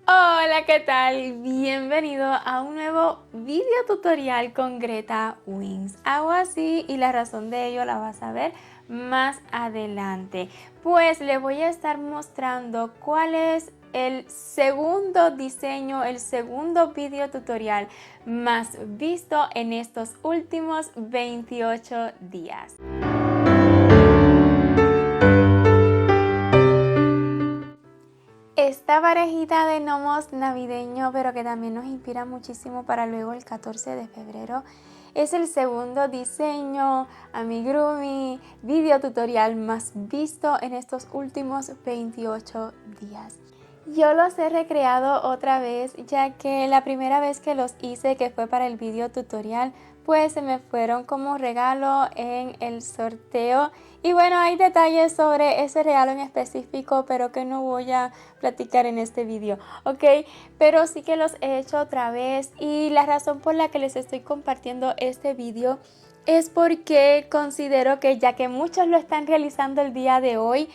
Hola, ¿qué tal? Bienvenido a un nuevo video tutorial con Greta Wings. Hago así y la razón de ello la vas a ver más adelante. Pues le voy a estar mostrando cuál es el segundo diseño, el segundo video tutorial más visto en estos últimos 28 días. Esta parejita de gnomos navideño, pero que también nos inspira muchísimo para luego el 14 de febrero, es el segundo diseño, amigurumi, video tutorial más visto en estos últimos 28 días. Yo los he recreado otra vez, ya que la primera vez que los hice, que fue para el video tutorial, pues se me fueron como regalo en el sorteo. Y bueno, hay detalles sobre ese regalo en específico, pero que no voy a platicar en este video, ¿ok? Pero sí que los he hecho otra vez, y la razón por la que les estoy compartiendo este video es porque considero que ya que muchos lo están realizando el día de hoy,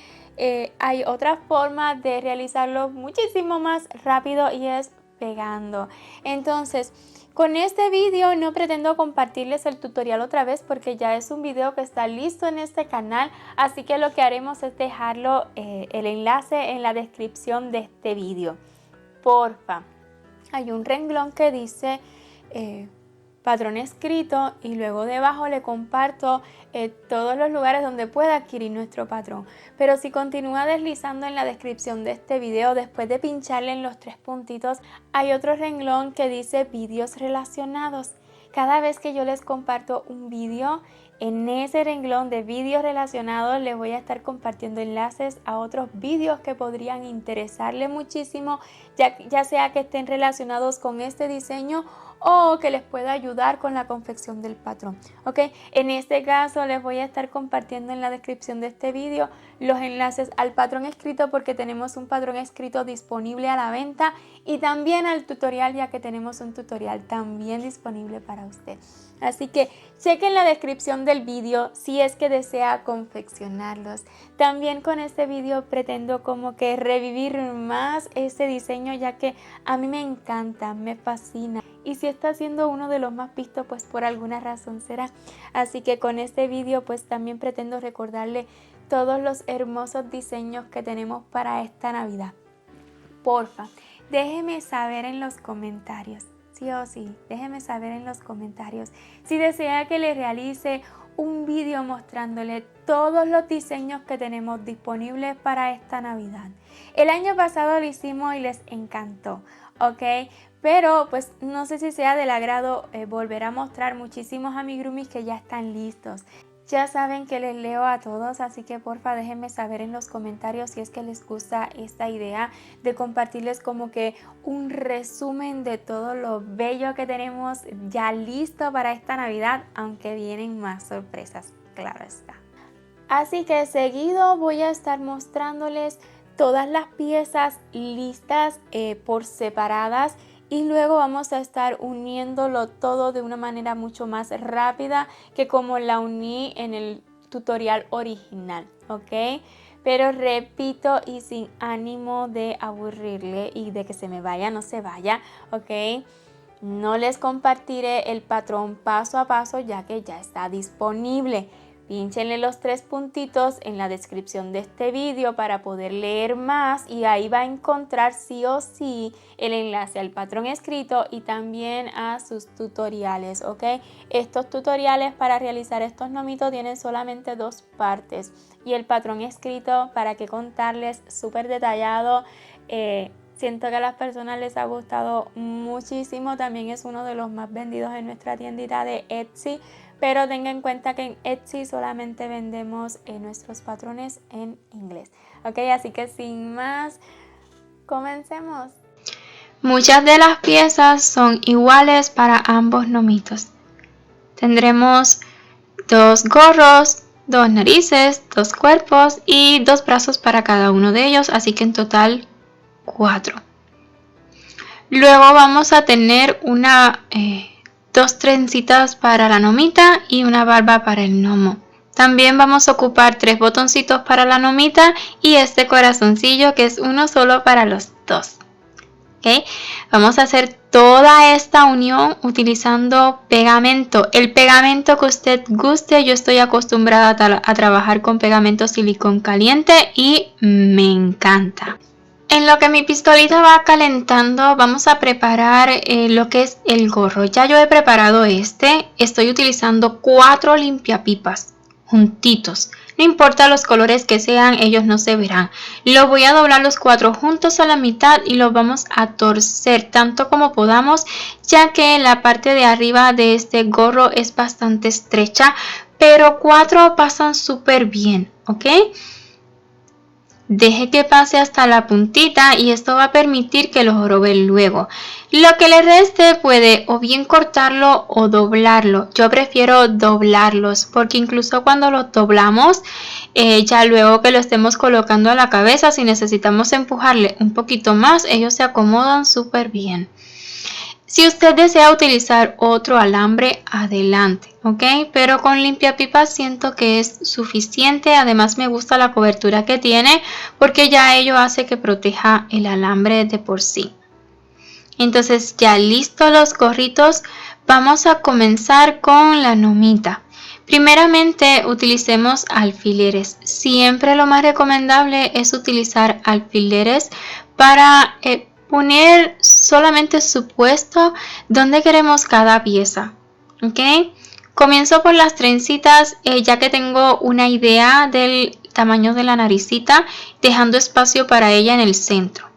hay otra forma de realizarlo muchísimo más rápido, y es pegando. Entonces, con este video no pretendo compartirles el tutorial otra vez, porque ya es un video que está listo en este canal, así que lo que haremos es dejarlo el enlace en la descripción de este video. Porfa, hay un renglón que dice patrón escrito, y luego debajo le comparto todos los lugares donde pueda adquirir nuestro patrón. Pero si continúa deslizando en la descripción de este video, después de pincharle en los tres puntitos, hay otro renglón que dice vídeos relacionados. Cada vez que yo les comparto un video, en ese renglón de vídeos relacionados les voy a estar compartiendo enlaces a otros vídeos que podrían interesarle muchísimo, ya sea que estén relacionados con este diseño o que les pueda ayudar con la confección del patrón, ¿ok? En este caso les voy a estar compartiendo en la descripción de este vídeo los enlaces al patrón escrito, porque tenemos un patrón escrito disponible a la venta, y también al tutorial, ya que tenemos un tutorial también disponible para usted. Así que chequen la descripción del vídeo si es que desea confeccionarlos. También con este vídeo pretendo como que revivir más este diseño, ya que a mí me encanta, me fascina. Y si está siendo uno de los más vistos, pues por alguna razón será. Así que con este vídeo pues también pretendo recordarle todos los hermosos diseños que tenemos para esta Navidad. Porfa, déjeme saber en los comentarios, sí o sí, déjeme saber en los comentarios si desea que le realice un vídeo mostrándole todos los diseños que tenemos disponibles para esta Navidad. El año pasado lo hicimos y les encantó, ¿ok? Pero pues no sé si sea del agrado volver a mostrar muchísimos amigurumis que ya están listos. Ya saben que les leo a todos, así que porfa déjenme saber en los comentarios si es que les gusta esta idea de compartirles como que un resumen de todo lo bello que tenemos ya listo para esta Navidad, aunque vienen más sorpresas, claro está. Así que seguido voy a estar mostrándoles todas las piezas listas por separadas, y luego vamos a estar uniéndolo todo de una manera mucho más rápida que como la uní en el tutorial original, ¿ok? Pero repito, y sin ánimo de aburrirle y de que se me vaya, no se vaya, ¿ok? No les compartiré el patrón paso a paso, ya que ya está disponible. Pínchenle los tres puntitos en la descripción de este vídeo para poder leer más, y ahí va a encontrar sí o sí el enlace al patrón escrito y también a sus tutoriales, ¿ok? Estos tutoriales para realizar estos gnomitos tienen solamente dos partes, y el patrón escrito, para qué contarles, súper detallado. Siento que a las personas les ha gustado muchísimo, también es uno de los más vendidos en nuestra tiendita de Etsy. Pero tenga en cuenta que en Etsy solamente vendemos nuestros patrones en inglés. Ok, así que sin más, comencemos. Muchas de las piezas son iguales para ambos gnomitos. Tendremos dos gorros, dos narices, dos cuerpos y dos brazos para cada uno de ellos, así que en total 4. Luego vamos a tener dos trencitas para la gnomita y una barba para el gnomo. También vamos a ocupar 3 botoncitos para la gnomita y este corazoncillo, que es uno solo para los dos. ¿ok? Vamos a hacer toda esta unión utilizando pegamento. El pegamento que usted guste. Yo estoy acostumbrada a trabajar con pegamento silicón caliente y me encanta. En lo que mi pistolita va calentando, vamos a preparar lo que es el gorro. Ya yo he preparado este. Estoy utilizando 4 limpiapipas juntitos. No importa los colores que sean, ellos no se verán. Lo voy a doblar los 4 juntos a la mitad y los vamos a torcer tanto como podamos, ya que la parte de arriba de este gorro es bastante estrecha, pero 4 pasan súper bien, ¿ok? Deje que pase hasta la puntita y esto va a permitir que lo jorobe luego. Lo que le reste puede o bien cortarlo o doblarlo. Yo prefiero doblarlos porque incluso cuando los doblamos, ya luego que lo estemos colocando a la cabeza, si necesitamos empujarle un poquito más, ellos se acomodan súper bien. Si usted desea utilizar otro alambre, adelante, ¿ok? Pero con limpiapipas siento que es suficiente. Además me gusta la cobertura que tiene porque ya ello hace que proteja el alambre de por sí. Entonces ya listos los gorritos, vamos a comenzar con la nomita. Primeramente utilicemos alfileres. Siempre lo más recomendable es utilizar alfileres para poner solamente su puesto donde queremos cada pieza, ¿ok? Comienzo por las trencitas, ya que tengo una idea del tamaño de la naricita, dejando espacio para ella en el centro.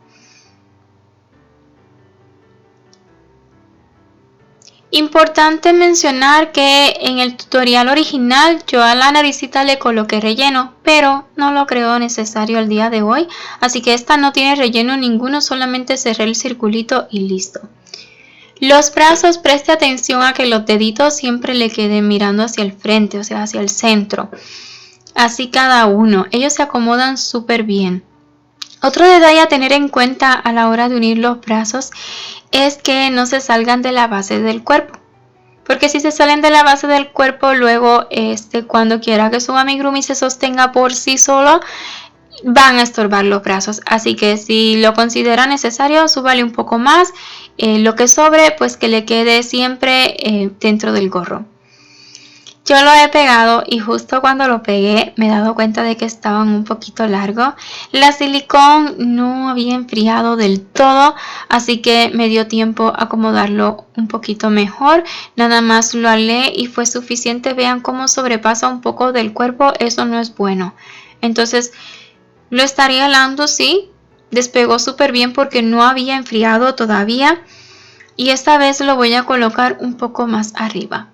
Importante mencionar que en el tutorial original yo a la naricita le coloqué relleno, pero no lo creo necesario el día de hoy, así que esta no tiene relleno ninguno, solamente cerré el circulito y listo. Los brazos, preste atención a que los deditos siempre le queden mirando hacia el frente, o sea, hacia el centro. Así cada uno, ellos se acomodan súper bien. Otro detalle a tener en cuenta a la hora de unir los brazos es que no se salgan de la base del cuerpo. Porque si se salen de la base del cuerpo, luego cuando quiera que su amigurumi se sostenga por sí solo, van a estorbar los brazos. Así que si lo considera necesario, súbale un poco más. Lo que sobre, pues que le quede siempre dentro del gorro. Yo lo he pegado y justo cuando lo pegué me he dado cuenta de que estaban un poquito largos. La silicón no había enfriado del todo, así que me dio tiempo a acomodarlo un poquito mejor. Nada más lo alé y fue suficiente. Vean cómo sobrepasa un poco del cuerpo, eso no es bueno. Entonces lo estaría alando, sí. Despegó súper bien porque no había enfriado todavía. Y esta vez lo voy a colocar un poco más arriba.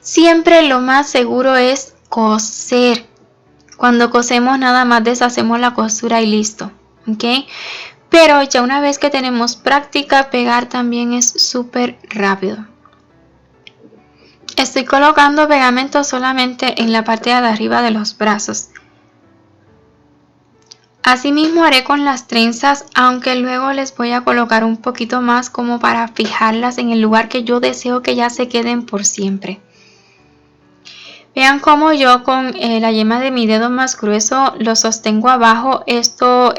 Siempre lo más seguro es coser. Cuando cosemos nada más deshacemos la costura y listo, ¿ok? Pero ya una vez que tenemos práctica, pegar también es súper rápido. Estoy colocando pegamento solamente en la parte de arriba de los brazos. Asimismo haré con las trenzas, aunque luego les voy a colocar un poquito más como para fijarlas en el lugar que yo deseo que ya se queden por siempre. Vean cómo yo con la yema de mi dedo más grueso lo sostengo abajo. Esto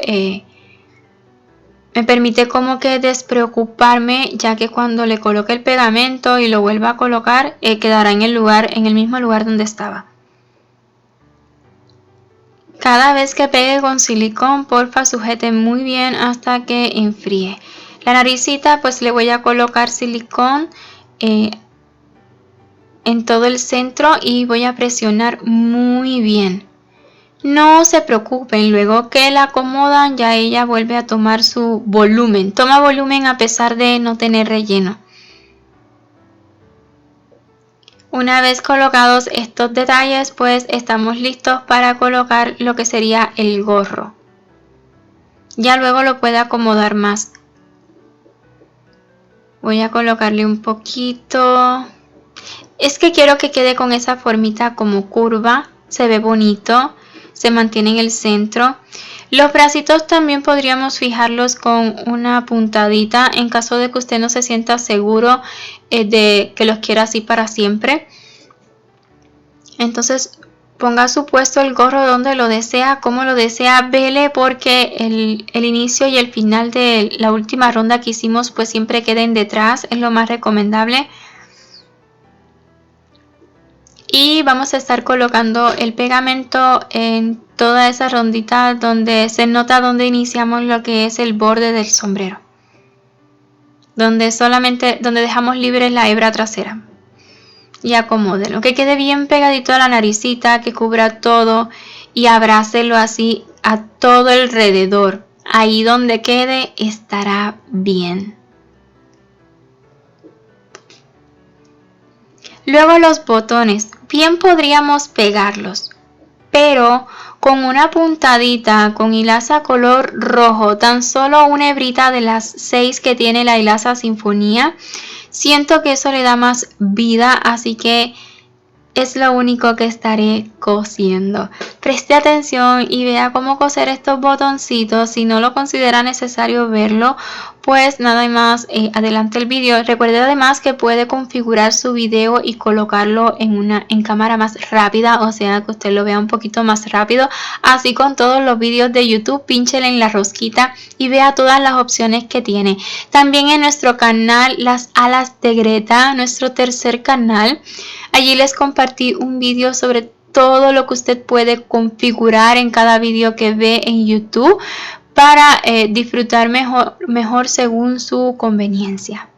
me permite como que despreocuparme, ya que cuando le coloque el pegamento y lo vuelva a colocar, quedará en el mismo lugar donde estaba. Cada vez que pegue con silicón, porfa sujete muy bien hasta que enfríe. La naricita pues le voy a colocar silicón en todo el centro y voy a presionar muy bien. No se preocupen, luego que la acomodan ya ella vuelve a tomar su volumen. Toma volumen a pesar de no tener relleno. Una vez colocados estos detalles, pues estamos listos para colocar lo que sería el gorro. Ya luego lo puede acomodar más. Voy a colocarle un poquito. Es que quiero que quede con esa formita como curva, se ve bonito, se mantiene en el centro. Los bracitos también podríamos fijarlos con una puntadita en caso de que usted no se sienta seguro de que los quiera así para siempre. Entonces ponga su puesto el gorro donde lo desea, como lo desea, vele porque el inicio y el final de la última ronda que hicimos pues siempre queden detrás, es lo más recomendable. Y vamos a estar colocando el pegamento en toda esa rondita donde se nota donde iniciamos lo que es el borde del sombrero, donde dejamos libre la hebra trasera. Y acomódenlo, que quede bien pegadito a la naricita, que cubra todo y abrácelo así a todo alrededor. Ahí donde quede estará bien. Luego los botones, bien podríamos pegarlos, pero con una puntadita con hilaza color rojo, tan solo una hebrita de las 6 que tiene la hilaza Sinfonía, siento que eso le da más vida, así que es lo único que estaré cosiendo. Preste atención y vea cómo coser estos botoncitos. Si no lo considera necesario verlo, pues nada más adelante el vídeo. Recuerde además que puede configurar su video y colocarlo en cámara más rápida, o sea que usted lo vea un poquito más rápido. Así con todos los vídeos de YouTube, pínchele en la rosquita y vea todas las opciones que tiene. También en nuestro canal Las Alas de Greta, nuestro tercer canal, allí les compartí un vídeo sobre todo lo que usted puede configurar en cada vídeo que ve en YouTube para disfrutar mejor según su conveniencia.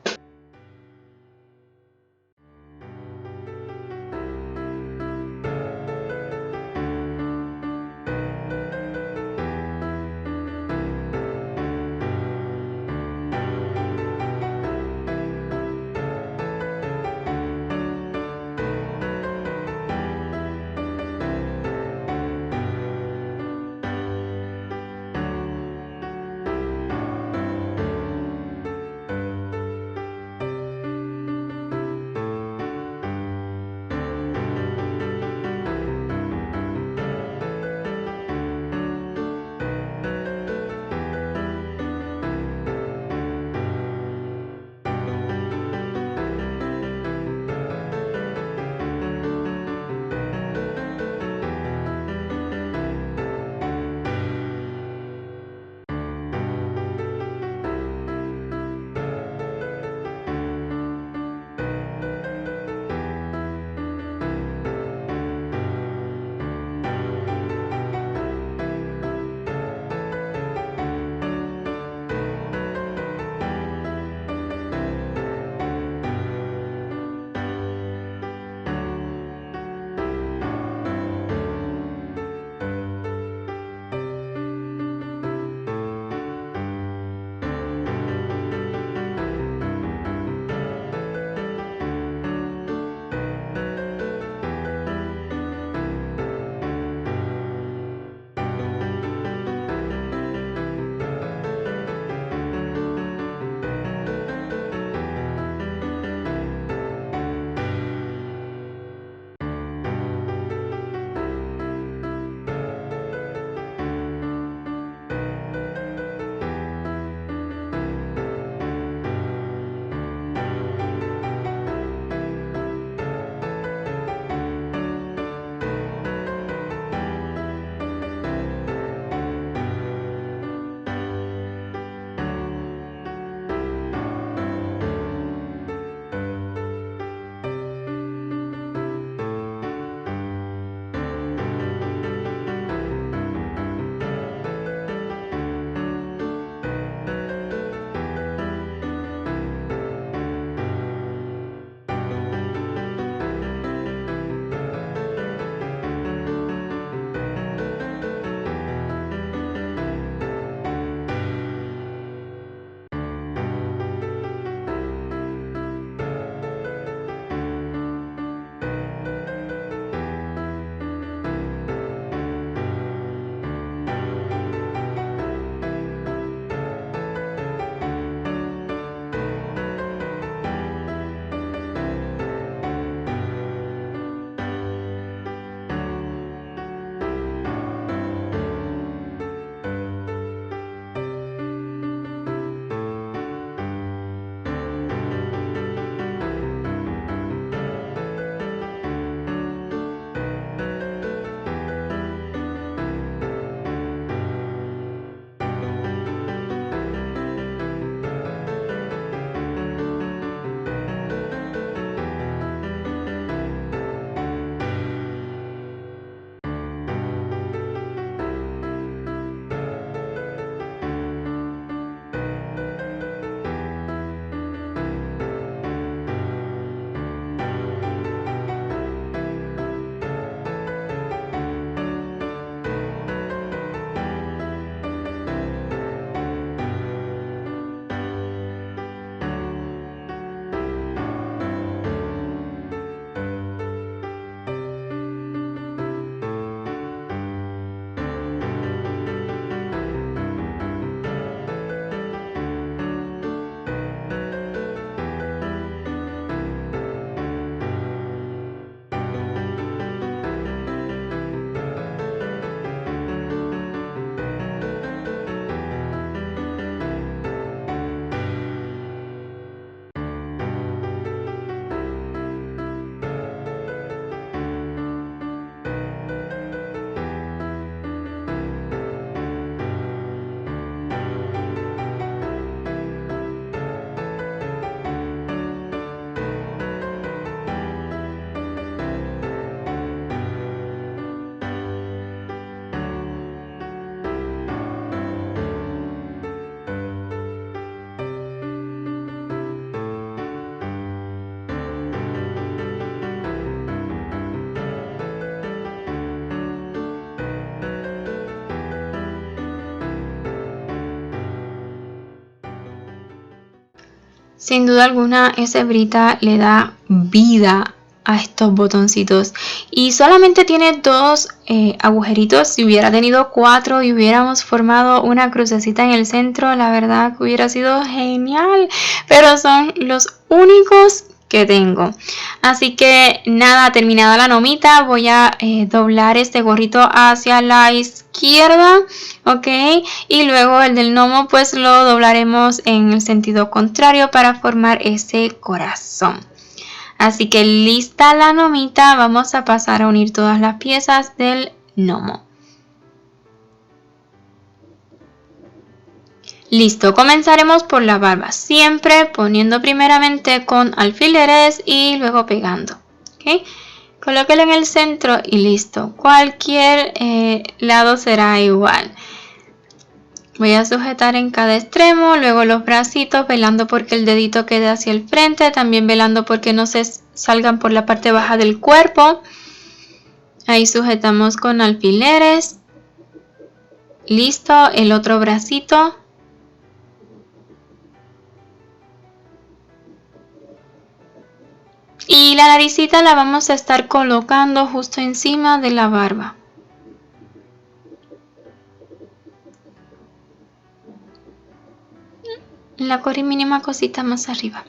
Sin duda alguna, esa hebrita le da vida a estos botoncitos. Y solamente tiene 2 agujeritos. Si hubiera tenido 4 y hubiéramos formado una crucecita en el centro, la verdad que hubiera sido genial. Pero son los únicos que tengo. Así que nada, terminada la nomita, voy a doblar este gorrito hacia la izquierda, ok, y luego el del gnomo pues lo doblaremos en el sentido contrario para formar ese corazón. Así que lista la nomita, vamos a pasar a unir todas las piezas del gnomo. Listo, comenzaremos por la barba, siempre poniendo primeramente con alfileres y luego pegando. ¿Okay? Colóquelo en el centro y listo. Cualquier lado será igual. Voy a sujetar en cada extremo, luego los bracitos, velando porque el dedito quede hacia el frente, también velando porque no se salgan por la parte baja del cuerpo. Ahí sujetamos con alfileres. Listo, el otro bracito. Y la naricita la vamos a estar colocando justo encima de la barba. La mínima cosita más arriba.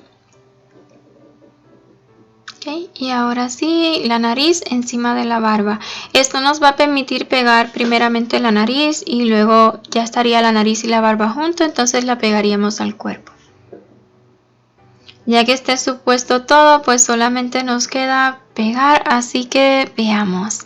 Okay, y ahora sí, la nariz encima de la barba. Esto nos va a permitir pegar primeramente la nariz y luego ya estaría la nariz y la barba juntos, entonces la pegaríamos al cuerpo. Ya que esté supuesto todo, pues solamente nos queda pegar, así que veamos.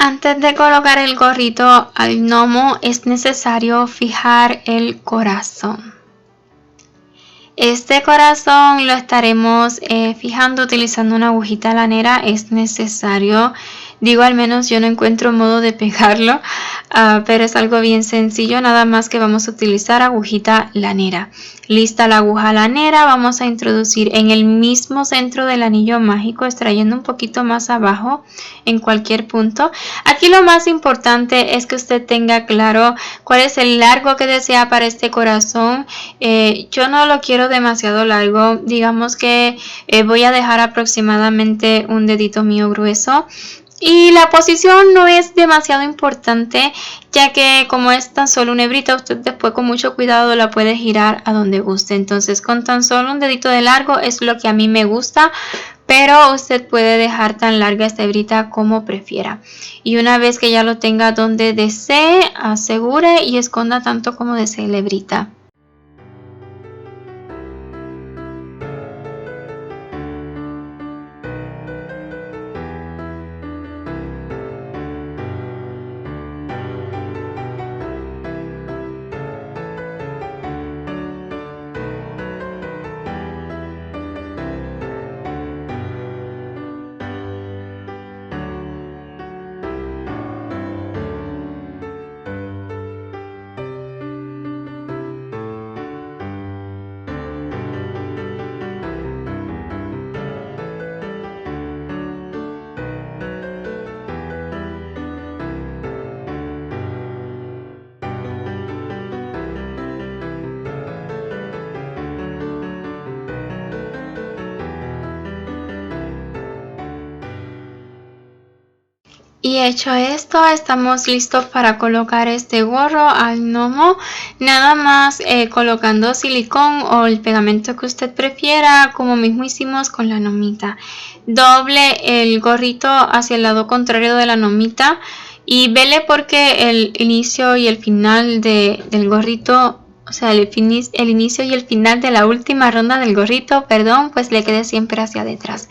Antes de colocar el gorrito al gnomo es necesario fijar el corazón. Este corazón lo estaremos fijando utilizando una agujita lanera, es necesario. Digo, al menos yo no encuentro modo de pegarlo, pero es algo bien sencillo, nada más que vamos a utilizar agujita lanera. Lista la aguja lanera, vamos a introducir en el mismo centro del anillo mágico, extrayendo un poquito más abajo en cualquier punto. Aquí lo más importante es que usted tenga claro cuál es el largo que desea para este corazón. Yo no lo quiero demasiado largo, digamos que voy a dejar aproximadamente un dedito mío grueso. Y la posición no es demasiado importante, ya que como es tan solo una hebrita, usted después con mucho cuidado la puede girar a donde guste. Entonces con tan solo un dedito de largo es lo que a mí me gusta, pero usted puede dejar tan larga esta hebrita como prefiera. Y una vez que ya lo tenga donde desee, asegure y esconda tanto como desee la hebrita. Y hecho esto, estamos listos para colocar este gorro al gnomo. Nada más colocando silicón o el pegamento que usted prefiera, como mismo hicimos con la gnomita. Doble el gorrito hacia el lado contrario de la gnomita y vele porque el inicio y el final del gorrito, o sea, el inicio y el final de la última ronda del gorrito, perdón, pues le quede siempre hacia detrás.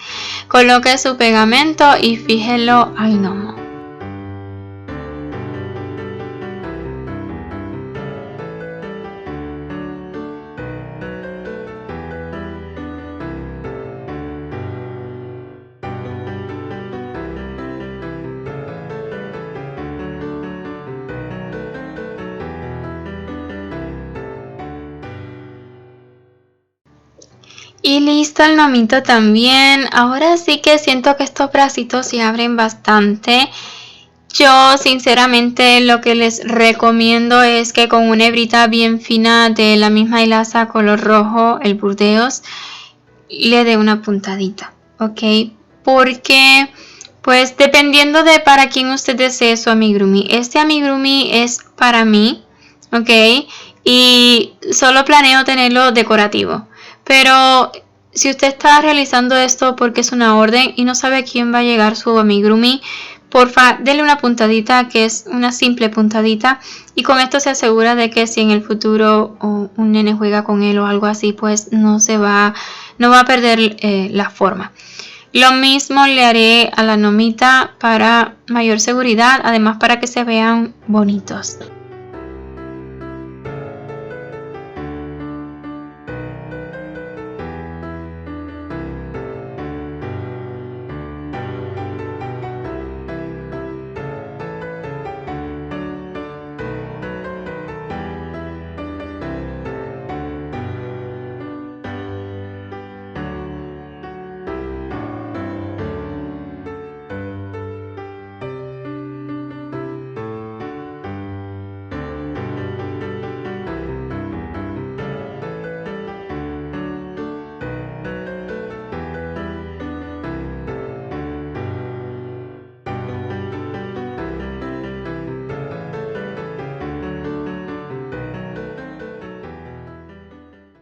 Coloque su pegamento y fíjelo al gnomo. Y listo el gnomito también. Ahora sí que siento que estos bracitos se abren bastante. Yo sinceramente lo que les recomiendo es que con una hebrita bien fina de la misma hilaza color rojo, el burdeos, le dé una puntadita, ¿ok? Porque pues dependiendo de para quién usted desee su amigurumi. Este amigurumi es para mí, ¿ok? Y solo planeo tenerlo decorativo. Pero si usted está realizando esto porque es una orden y no sabe a quién va a llegar su amigurumi, porfa, dele una puntadita, que es una simple puntadita, y con esto se asegura de que si en el futuro un nene juega con él o algo así, pues no va a perder la forma. Lo mismo le haré a la gnomita para mayor seguridad, además para que se vean bonitos.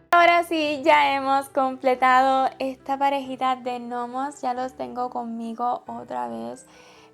Ahora sí, ya hemos completado esta parejita de gnomos, ya los tengo conmigo otra vez,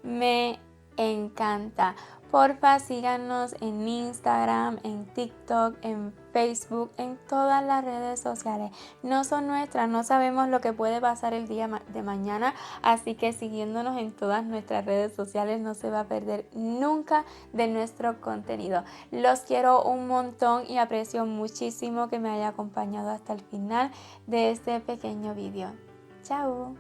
me encanta. Porfa, síganos en Instagram, en TikTok, en Facebook, en todas las redes sociales. No son nuestras, no sabemos lo que puede pasar el día de mañana, así que siguiéndonos en todas nuestras redes sociales no se va a perder nunca de nuestro contenido. Los quiero un montón y aprecio muchísimo que me haya acompañado hasta el final de este pequeño vídeo. ¡Chao!